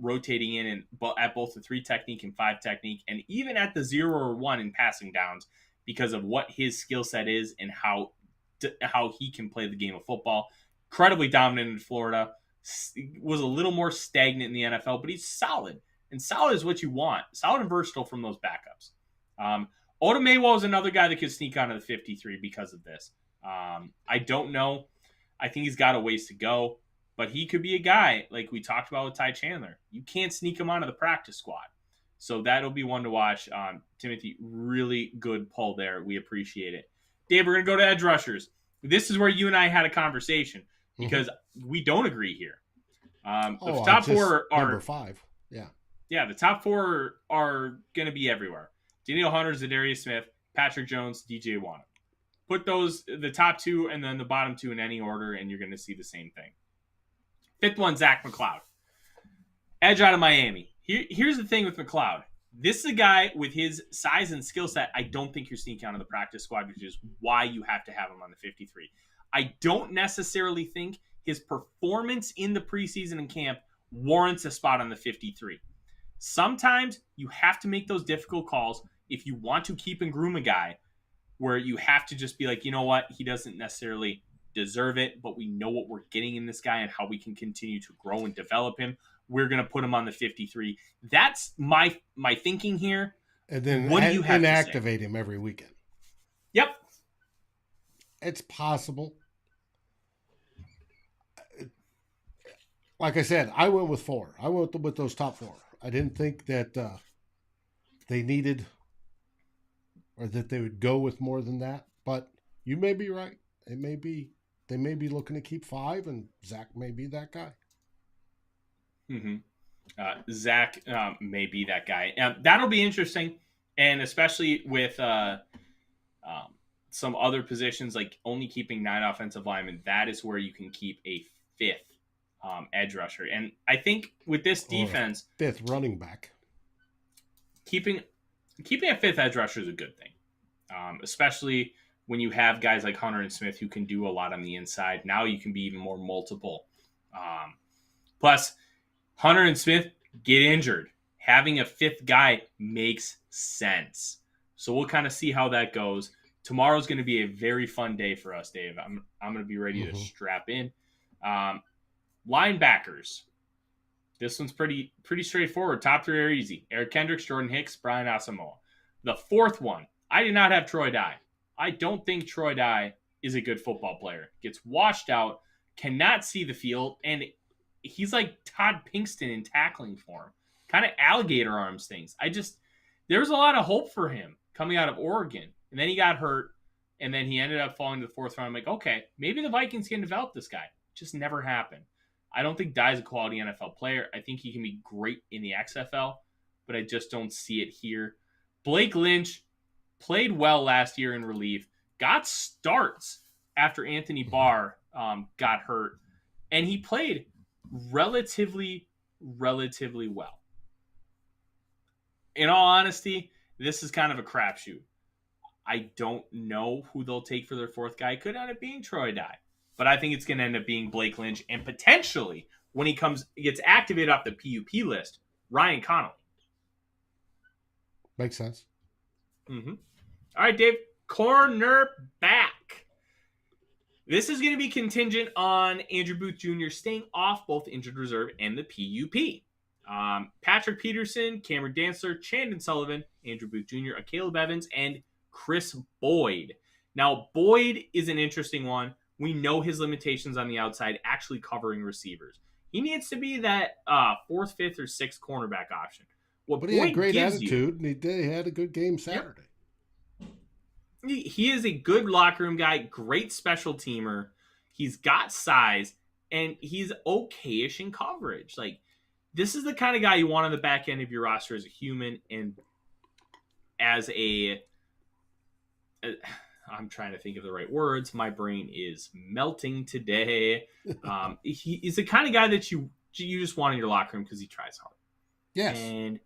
rotating in and at both the 3 technique and 5 technique, and even at the 0 or 1 in passing downs because of what his skill set is and how he can play the game of football. Incredibly dominant in Florida. Was a little more stagnant in the NFL, but he's solid. And solid is what you want. Solid and versatile from those backups. Odomewo is another guy that could sneak onto the 53 because of this. I don't know. I think he's got a ways to go, but he could be a guy like we talked about with Ty Chandler. You can't sneak him onto the practice squad. So that'll be one to watch. Timothy, really good pull there. We appreciate it. Dave, we're going to go to edge rushers. This is where you and I had a conversation because we don't agree here. The top 4 are number 5. Yeah. Yeah, the top 4 are going to be everywhere. Daniel Hunter, Zadarius Smith, Patrick Jones, DJ Wonnum. Put the top 2 and then the bottom 2 in any order, and you're going to see the same thing. 5th one, Zach McLeod. Edge out of Miami. Here's the thing with McLeod. This is a guy with his size and skill set. I don't think you're sneaking onto the practice squad, which is why you have to have him on the 53. I don't necessarily think his performance in the preseason and camp warrants a spot on the 53. Sometimes you have to make those difficult calls if you want to keep and groom a guy where you have to just be like, you know what, he doesn't necessarily deserve it, but we know what we're getting in this guy and how we can continue to grow and develop him. We're going to put him on the 53. That's my thinking here. And then what do you have inactivate him every weekend. Yep. It's possible. Like I said, I went with 4. I went with those top 4. I didn't think that they needed or that they would go with more than that. But you may be right. They may be looking to keep 5, and Zach may be that guy. Mm-hmm. Zach may be that guy. That'll be interesting, and especially with some other positions like only keeping 9 offensive linemen. That is where you can keep a 5th edge rusher. And I think with this defense, 5th running back, keeping a 5th edge rusher is a good thing, especially when you have guys like Hunter and Smith who can do a lot on the inside. Now you can be even more multiple. Plus, Hunter and Smith get injured. Having a fifth guy makes sense. So we'll kind of see how that goes. Tomorrow's going to be a very fun day for us, Dave. I'm going to be ready to strap in. Linebackers. This one's pretty straightforward. Top three are easy. Eric Kendricks, Jordan Hicks, Brian Asamoah. The fourth one, I did not have Troy Dye. I don't think Troy Dye is a good football player. Gets washed out, cannot see the field, and he's like Todd Pinkston in tackling form. Kind of alligator arms things. There was a lot of hope for him coming out of Oregon. And then he got hurt, and then he ended up falling to the fourth round. I'm like, okay, maybe the Vikings can develop this guy. Just never happened. I don't think Dye's a quality NFL player. I think he can be great in the XFL, but I just don't see it here. Blake Lynch played well last year in relief, got starts after Anthony Barr got hurt, and he played relatively well. In all honesty, this is kind of a crapshoot. I don't know who they'll take for their fourth guy. It could end up being Troy Dye. But I think it's going to end up being Blake Lynch. And potentially, when he gets activated off the PUP list, Ryan Connolly. Makes sense. Mm-hmm. All right, Dave. Cornerback. This is going to be contingent on Andrew Booth Jr. staying off both injured reserve and the PUP. Patrick Peterson, Cameron Dantzler, Chandon Sullivan, Andrew Booth Jr., Caleb Evans, and Chris Boyd. Now, Boyd is an interesting one. We know his limitations on the outside, actually covering receivers. He needs to be that fourth, fifth, or sixth cornerback option. But he had great attitude, and he had a good game Saturday. Yep. He is a good locker room guy, great special teamer. He's got size, and he's okay-ish in coverage. Like, this is the kind of guy you want on the back end of your roster as a human and as I'm trying to think of the right words. My brain is melting today. He is the kind of guy that you just want in your locker room because he tries hard. Yes. And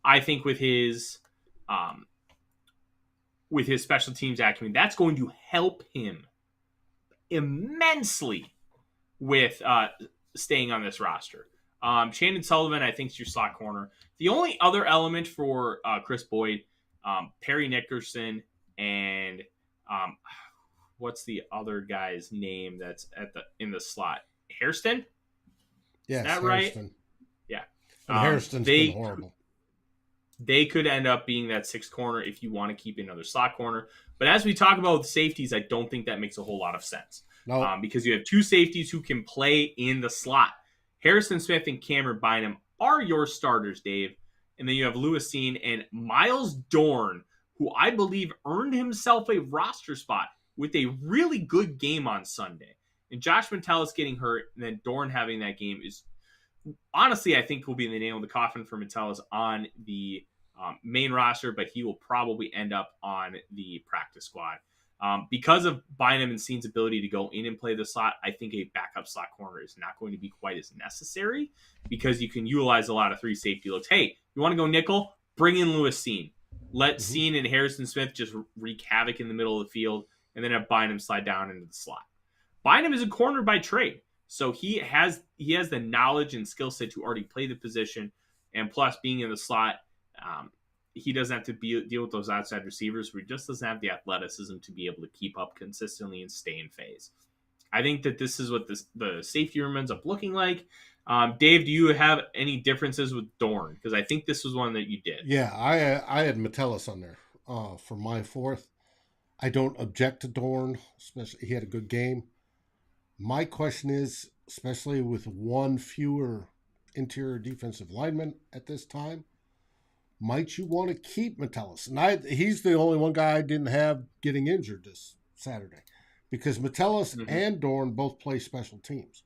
I think with his special teams acumen, that's going to help him immensely with staying on this roster. Chandon Sullivan, I think, is your slot corner. The only other element for Chris Boyd, Perry Nickerson, and what's the other guy's name that's in the slot? Hairston? Yes, is that Hairston. Right? Yeah. And Hairston's been horrible. They could end up being that sixth corner if you want to keep another slot corner. But as we talk about the safeties, I don't think that makes a whole lot of sense. No. Because you have two safeties who can play in the slot. Harrison Smith and Cameron Bynum are your starters, Dave. And then you have Lewis Seen and Miles Dorn, who I believe earned himself a roster spot with a really good game on Sunday. And Josh Metellus getting hurt and then Dorn having that game is honestly, I think, will be the nail in the coffin for Metellus on the main roster, but he will probably end up on the practice squad. Because of Bynum and Seen's ability to go in and play the slot, I think a backup slot corner is not going to be quite as necessary because you can utilize a lot of three safety looks. Hey, you want to go nickel? Bring in Lewis Seen. Let Seen and Harrison Smith just wreak havoc in the middle of the field and then have Bynum slide down into the slot. Bynum is a corner by trade, so he has the knowledge and skill set to already play the position, and plus being in the slot, he doesn't have to deal with those outside receivers where he just doesn't have the athleticism to be able to keep up consistently and stay in phase. I think that this is what the safety room ends up looking like. Dave, do you have any differences with Dorn? Because I think this was one that you did. Yeah, I had Metellus on there for my fourth. I don't object to Dorn, especially he had a good game. My question is, especially with one fewer interior defensive lineman at this time, might you want to keep Metellus? And he's the only one guy I didn't have getting injured this Saturday because Metellus and Dorn both play special teams.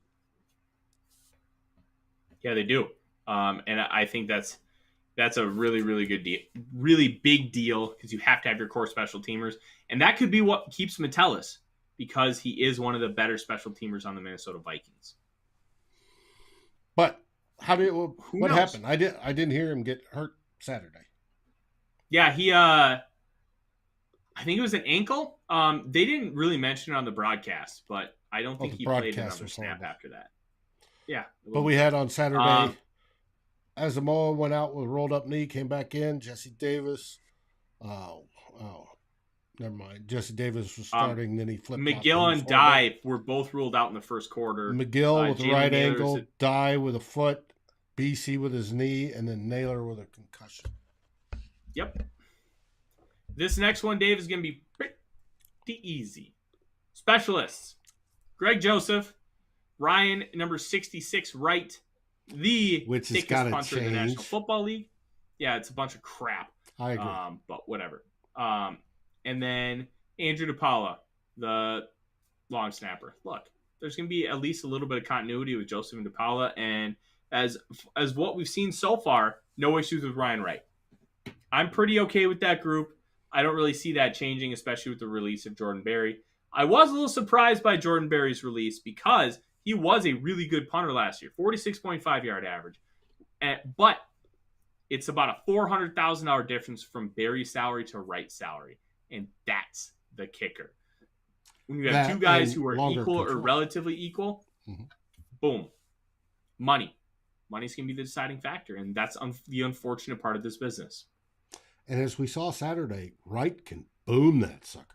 Yeah, they do. And I think that's a really, really good deal. Really big deal because you have to have your core special teamers. And that could be what keeps Metellus because he is one of the better special teamers on the Minnesota Vikings. But what happened? I didn't hear him get hurt Saturday. Yeah, I think it was an ankle. They didn't really mention it on the broadcast, but I don't think he played another snap after that. Yeah. But we had on Saturday, Asamoah went out with a rolled up knee, came back in. Jesse Davis. Never mind. Jesse Davis was starting, then he flipped. McGill and Dye were both ruled out in the first quarter. McGill with the right ankle, Dye with a foot, Bisi with his knee, and then Naylor with a concussion. Yep. This next one, Dave, is going to be pretty easy. Specialists. Greg Joseph, Ryan, number 66, right. The thickest punter in the National Football League. Yeah, it's a bunch of crap. I agree. But whatever. And then Andrew DePaula, the long snapper. Look, there's going to be at least a little bit of continuity with Joseph and DePaula. And as what we've seen so far, no issues with Ryan Wright. I'm pretty okay with that group. I don't really see that changing, especially with the release of Jordan Berry. I was a little surprised by Jordan Berry's release because he was a really good punter last year, 46.5 yard average. But it's about a $400,000 difference from Berry's salary to Wright's salary, and that's the kicker. When you have two guys who are equal or relatively equal, boom, money. Money's going to be the deciding factor, and that's the unfortunate part of this business. And as we saw Saturday, Wright can boom that sucker.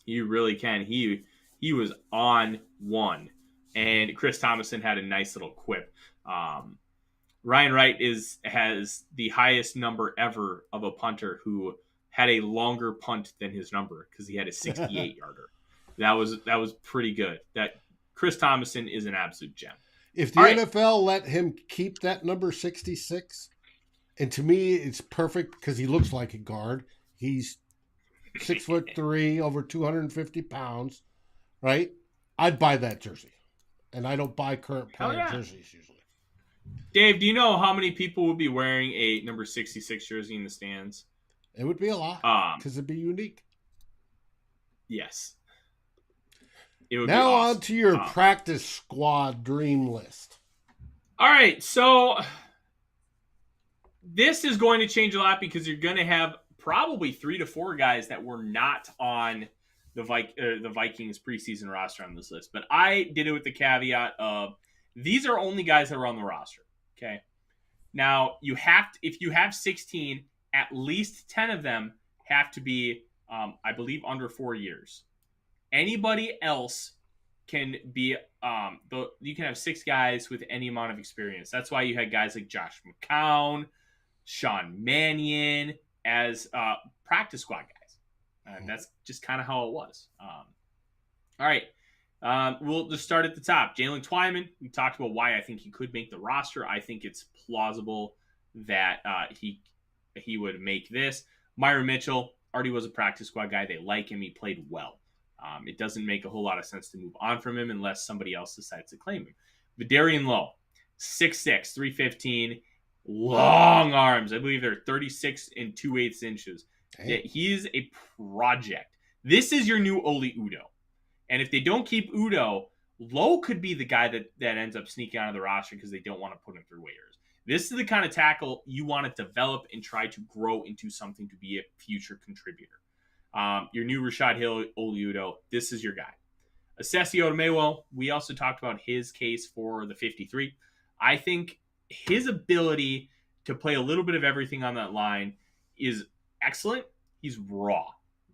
He really can. He was on one. And Chris Thomason had a nice little quip. Ryan Wright has the highest number ever of a punter who had a longer punt than his number because he had a 68-yarder. That was pretty good. That Chris Thomason is an absolute gem. If the NFL let him keep that number 66, and to me it's perfect because he looks like a guard. He's 6'3", over 250 pounds, right? I'd buy that jersey, and I don't buy current player jerseys usually. Dave, do you know how many people would be wearing a number 66 jersey in the stands? It would be a lot because it'd be unique. Yes. It would now be awesome. On to your practice squad dream list. All right, so this is going to change a lot because you're going to have probably 3 to 4 guys that were not on the Vikings preseason roster on this list. But I did it with the caveat of these are only guys that are on the roster. Okay. Now if you have 16, at least 10 of them have to be, I believe, under 4 years. Anybody else can be, you can have 6 guys with any amount of experience. That's why you had guys like Josh McCown, Sean Mannion as practice squad guys. That's just kind of how it was. All right. We'll just start at the top. Jalen Twyman, we talked about why I think he could make the roster. I think it's plausible that he would make this. Myron Mitchell already was a practice squad guy. They like him. He played well. It doesn't make a whole lot of sense to move on from him unless somebody else decides to claim him. Vidarian Lowe, 6'6", 315, long arms. I believe they're 36 and 2/8 inches. Yeah, he's a project. This is your new Oli Udoh. And if they don't keep Udoh, Lowe could be the guy that ends up sneaking out of the roster because they don't want to put him through waivers. This is the kind of tackle you want to develop and try to grow into something to be a future contributor. Your new Rashad Hill, Oli Udoh, this is your guy. Assesi Otomewo, we also talked about his case for the 53. I think his ability to play a little bit of everything on that line is excellent. He's raw,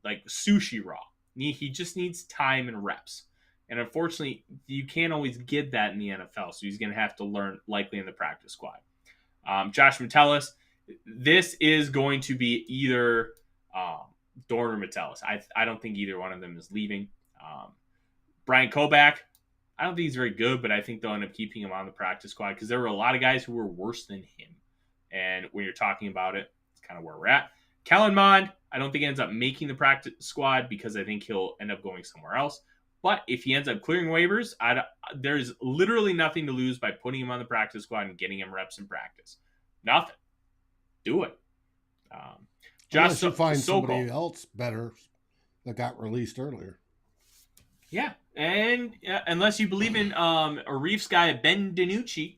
like sushi raw. He just needs time and reps. And unfortunately, you can't always get that in the NFL, so he's going to have to learn likely in the practice squad. Josh Metellus, this is going to be either Dorn or Metellus. I don't think either one of them is leaving. Brian Koback, I don't think he's very good, but I think they'll end up keeping him on the practice squad because there were a lot of guys who were worse than him. And when you're talking about it, it's kind of where we're at. Kellen Mond, I don't think he ends up making the practice squad because I think he'll end up going somewhere else. But if he ends up clearing waivers, there's literally nothing to lose by putting him on the practice squad and getting him reps in practice. Nothing. Do it. Unless you find somebody else better that got released earlier. Yeah, and unless you believe in a Reefs guy, Ben DiNucci,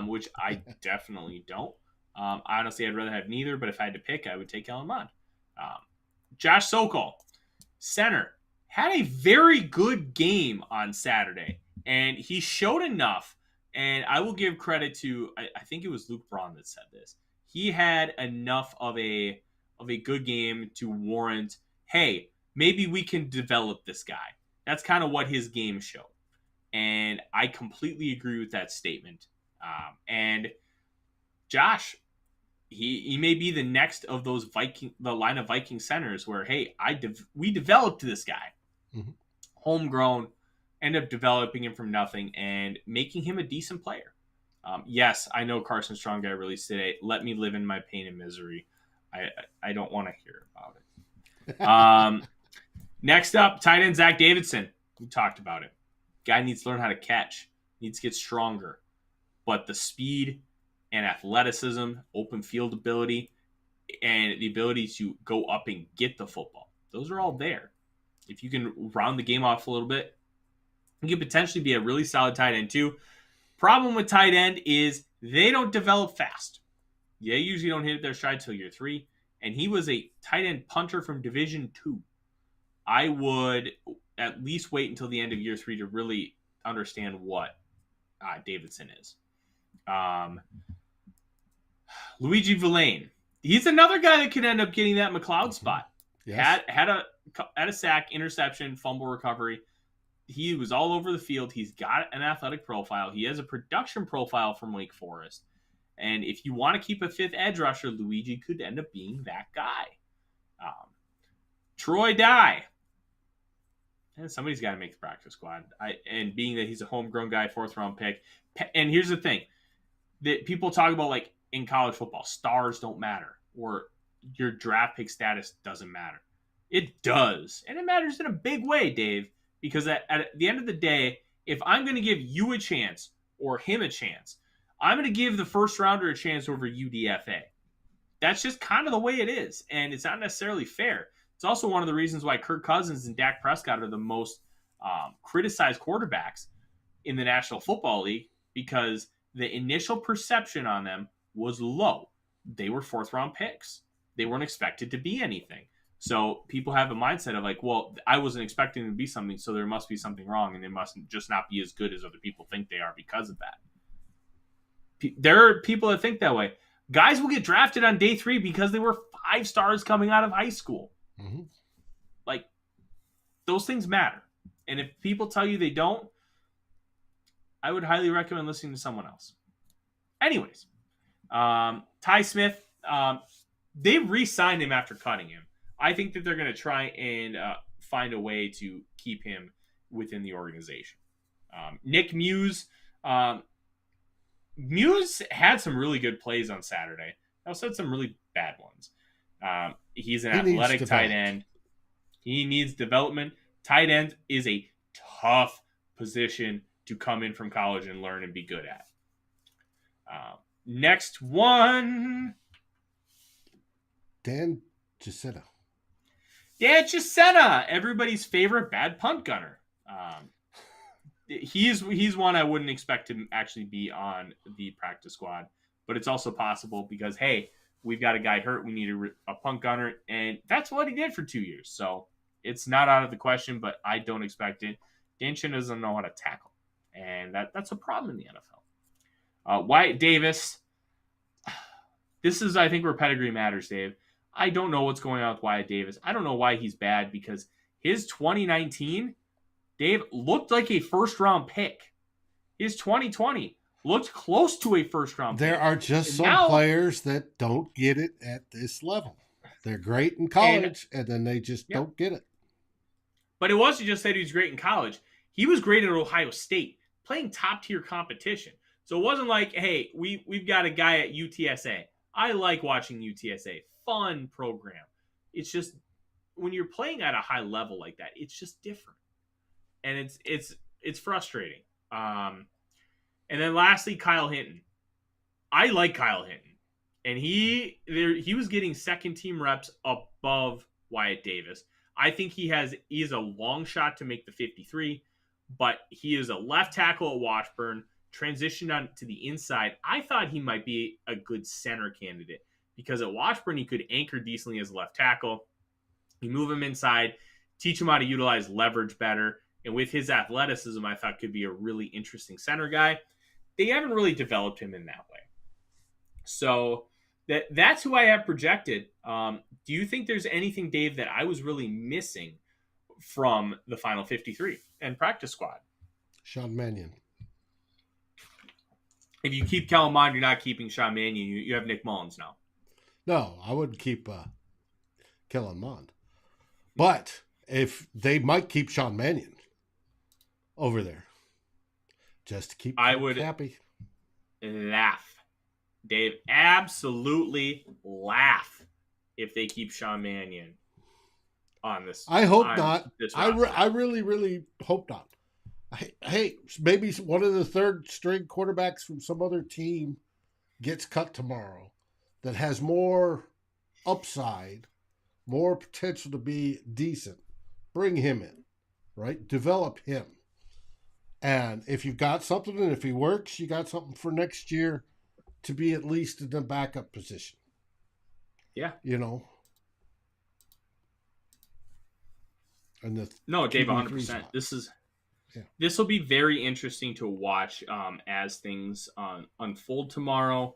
which I definitely don't. Honestly, I'd rather have neither, but if I had to pick, I would take Kellen Mond. Josh Sokol, center, had a very good game on Saturday, and he showed enough. And I will give credit to, I think it was Luke Braun that said this. He had enough of a good game to warrant, hey, maybe we can develop this guy. That's kind of what his game showed. And I completely agree with that statement. And Josh, he may be the next of those the line of Viking centers where, hey, we developed this guy. Mm-hmm. Homegrown, end up developing him from nothing and making him a decent player. Yes, I know Carson Strong got released today. Let me live in my pain and misery. I don't want to hear about it. Next up, tight end Zach Davidson. We talked about it. Guy needs to learn how to catch. Needs to get stronger. But the speed and athleticism, open field ability, and the ability to go up and get the football, those are all there. If you can round the game off a little bit, you could potentially be a really solid tight end too. Problem with tight end is they don't develop fast. They usually don't hit their stride till year 3. And he was a tight end punter from Division 2. I would at least wait until the end of year 3 to really understand what Davidson is. Luigi Villain. He's another guy that could end up getting that McLeod spot. Yes. Had a sack, interception, fumble recovery. He was all over the field. He's got an athletic profile. He has a production profile from Wake Forest. And if you want to keep a 5th edge rusher, Luigi could end up being that guy. Troy Dye. And somebody's got to make the practice squad. And being that he's a homegrown guy, 4th round pick. And here's the thing. That people talk about, like, in college football, stars don't matter. Or your draft pick status doesn't matter. It does. And it matters in a big way, Dave. Because at the end of the day, if I'm going to give you a chance or him a chance, I'm going to give the first rounder a chance over UDFA. That's just kind of the way it is. And it's not necessarily fair. It's also one of the reasons why Kirk Cousins and Dak Prescott are the most criticized quarterbacks in the National Football League, because the initial perception on them was low. They were 4th round picks. They weren't expected to be anything. So people have a mindset of like, well, I wasn't expecting them to be something, so there must be something wrong, and they must just not be as good as other people think they are because of that. There are people that think that way. Guys will get drafted on day 3 because they were 5 stars coming out of high school. Mm-hmm. Like, those things matter. And if people tell you they don't, I would highly recommend listening to someone else. Anyways, Ty Smith, they re-signed him after cutting him. I think that they're going to try and find a way to keep him within the organization. Nick Muse. Muse had some really good plays on Saturday. He also had some really bad ones. He's an athletic tight end. He needs development. Tight end is a tough position to come in from college and learn and be good at. Next one. Dan Gisetta. Dan Gisetta, everybody's favorite bad punt gunner. He's one I wouldn't expect to actually be on the practice squad, but it's also possible because, hey, we've got a guy hurt. We need a punt gunner, and that's what he did for 2 years. So it's not out of the question, but I don't expect it. Dan Chin doesn't know how to tackle, and that's a problem in the NFL. Wyatt Davis. This is, I think, where pedigree matters, Dave. I don't know what's going on with Wyatt Davis. I don't know why he's bad, because his 2019, Dave, looked like a first-round pick. His 2020 looked close to a first-round pick. There are just some players that don't get it at this level. They're great in college, and then they just don't get it. But it wasn't just that he was great in college. He was great at Ohio State, playing top-tier competition. So it wasn't like, hey, we've got a guy at UTSA. I like watching UTSA. Fun program. It's just, when you're playing at a high level like that, it's just different. And it's frustrating. And then lastly, Kyle Hinton. I like Kyle Hinton. And he was getting second team reps above Wyatt Davis. I think he is a long shot to make the 53, but he is a left tackle at Washburn transitioned on to the inside, I thought he might be a good center candidate because at Washburn he could anchor decently as a left tackle. You move him inside, teach him how to utilize leverage better, and with his athleticism, I thought could be a really interesting center guy. They haven't really developed him in that way. So that's who I have projected. Do you think there's anything, Dave, that I was really missing from the final 53 and practice squad? Sean Mannion. If you keep Kellen Mond, you're not keeping Sean Mannion. You have Nick Mullins now. No, I wouldn't keep Kellen Mond. But if they might keep Sean Mannion over there, just to keep I would happy. Laugh. Dave, absolutely laugh if they keep Sean Mannion on this. I hope not. I really, really hope not. Hey, maybe one of the third string quarterbacks from some other team gets cut tomorrow that has more upside, more potential to be decent. Bring him in, right? Develop him. And if you've got something and if he works, you got something for next year to be at least in the backup position. Yeah. You know? And no, Dave, 100%. This will be very interesting to watch as things unfold tomorrow.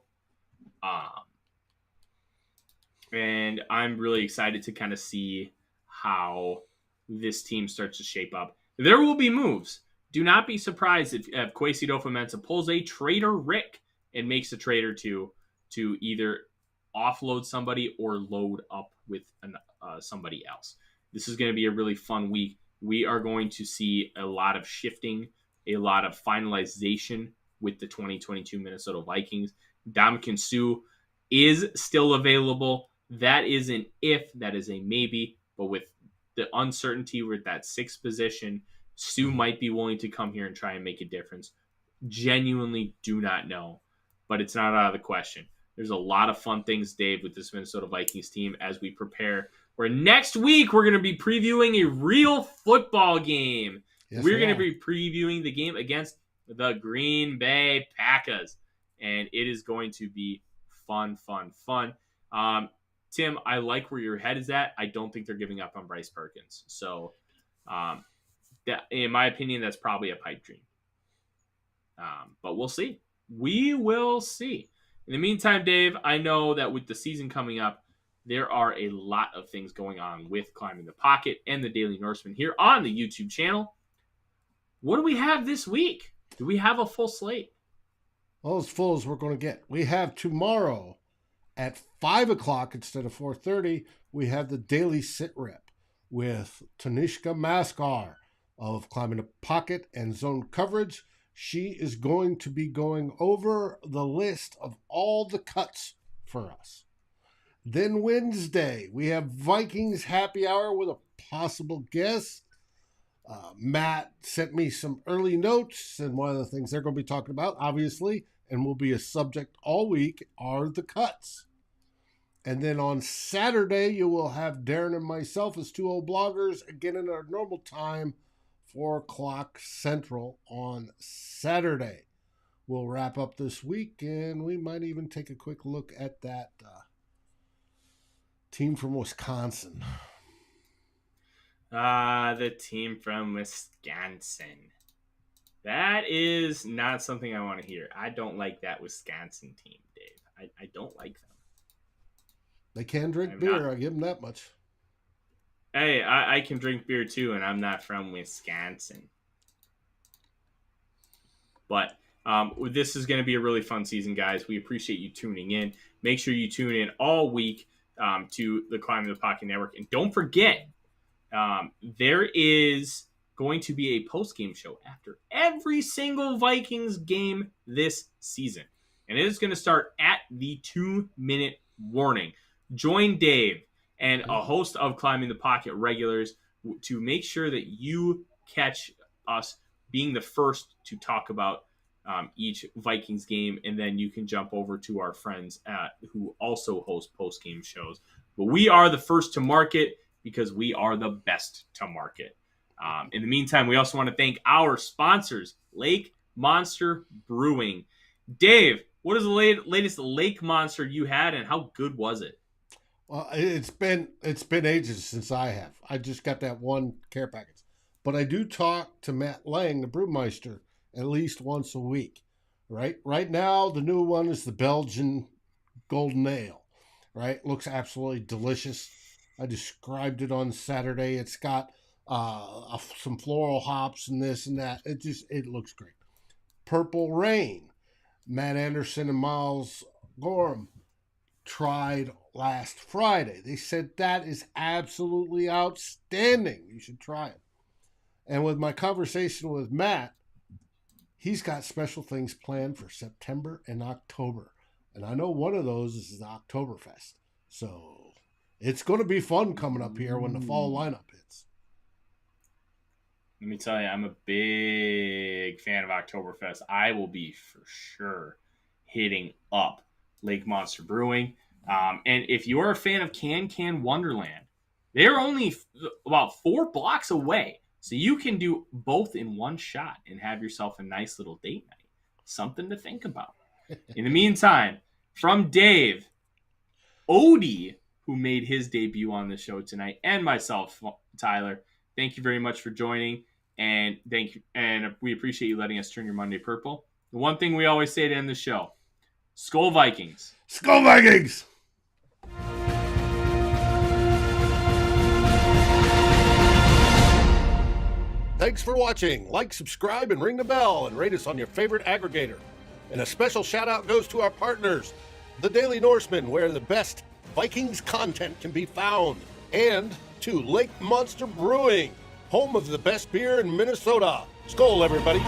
And I'm really excited to kind of see how this team starts to shape up. There will be moves. Do not be surprised if Kwesi Adofo-Mensah pulls a Trader Rick and makes a trade or two to either offload somebody or load up with somebody else. This is going to be a really fun week. We are going to see a lot of shifting, a lot of finalization with the 2022 Minnesota Vikings. Ndamukong Suh is still available. That is an if, that is a maybe. But with the uncertainty with that sixth position, Suh might be willing to come here and try and make a difference. Genuinely do not know, but it's not out of the question. There's a lot of fun things, Dave, with this Minnesota Vikings team as we prepare. Where next week we're going to be previewing a real football game. Yes, we're going to be previewing the game against the Green Bay Packers. And it is going to be fun. Tim, I like where your head is at. I don't think they're giving up on Bryce Perkins. So, that, in my opinion, that's probably a pipe dream. But we'll see. We will see. In the meantime, Dave, I know that with the season coming up, there are a lot of things going on with Climbing the Pocket and the Daily Norseman here on the YouTube channel. What do we have this week? Do we have a full slate? Well, as full as we're going to get. We have tomorrow at 5 o'clock instead of 4:30, we have the Daily Sit Rep with Tanishka Maskar of Climbing the Pocket and Zone Coverage. She is going to be going over the list of all the cuts for us. Then Wednesday, we have Vikings Happy Hour with a possible guest. Matt sent me some early notes, and one of the things they're going to be talking about, obviously, and will be a subject all week, are the cuts. And then on Saturday, you will have Darren and myself as two old bloggers, again in our normal time, 4 o'clock Central on Saturday. We'll wrap up this week, and we might even take a quick look at that team from Wisconsin. The team from Wisconsin. That is not something I want to hear. I don't like that Wisconsin team, Dave. I don't like them. They can drink beer. I give them that much. Hey, I can drink beer too, and I'm not from Wisconsin. But this is going to be a really fun season, guys. We appreciate you tuning in. Make sure you tune in all week to the Climbing the Pocket Network. And don't forget, there is going to be a post-game show after every single Vikings game this season. And it is going to start at the 2-minute warning. Join Dave and a host of Climbing the Pocket regulars to make sure that you catch us being the first to talk about each Vikings game, and then you can jump over to our friends who also host post-game shows. But we are the first to market because we are the best to market. In the meantime, we also want to thank our sponsors, Lake Monster Brewing. Dave, what is the latest Lake Monster you had, and how good was it? Well, it's been ages since I have. I just got that one care package. But I do talk to Matt Lang, the brewmeister, at least once a week. Right now, the new one is the Belgian Golden Ale. Right? Looks absolutely delicious. I described it on Saturday. It's got some floral hops and this and that. It looks great. Purple Rain. Matt Anderson and Miles Gorham tried last Friday. They said that is absolutely outstanding. You should try it. And with my conversation with Matt, he's got special things planned for September and October. And I know one of those is the Oktoberfest. So it's going to be fun coming up here when the fall lineup hits. Let me tell you, I'm a big fan of Oktoberfest. I will be for sure hitting up Lake Monster Brewing. And if you're a fan of Can Wonderland, they're only about 4 blocks away. So you can do both in one shot and have yourself a nice little date night. Something to think about. In the meantime, from Dave, Odie, who made his debut on the show tonight, and myself, Tyler, thank you very much for joining, and we appreciate you letting us turn your Monday purple. The one thing we always say to end the show, Skol Vikings. Skol Vikings! Thanks for watching. Like, subscribe, and ring the bell, and rate us on your favorite aggregator. And a special shout out goes to our partners, The Daily Norseman, where the best Vikings content can be found, and to Lake Monster Brewing, home of the best beer in Minnesota. Skol, everybody.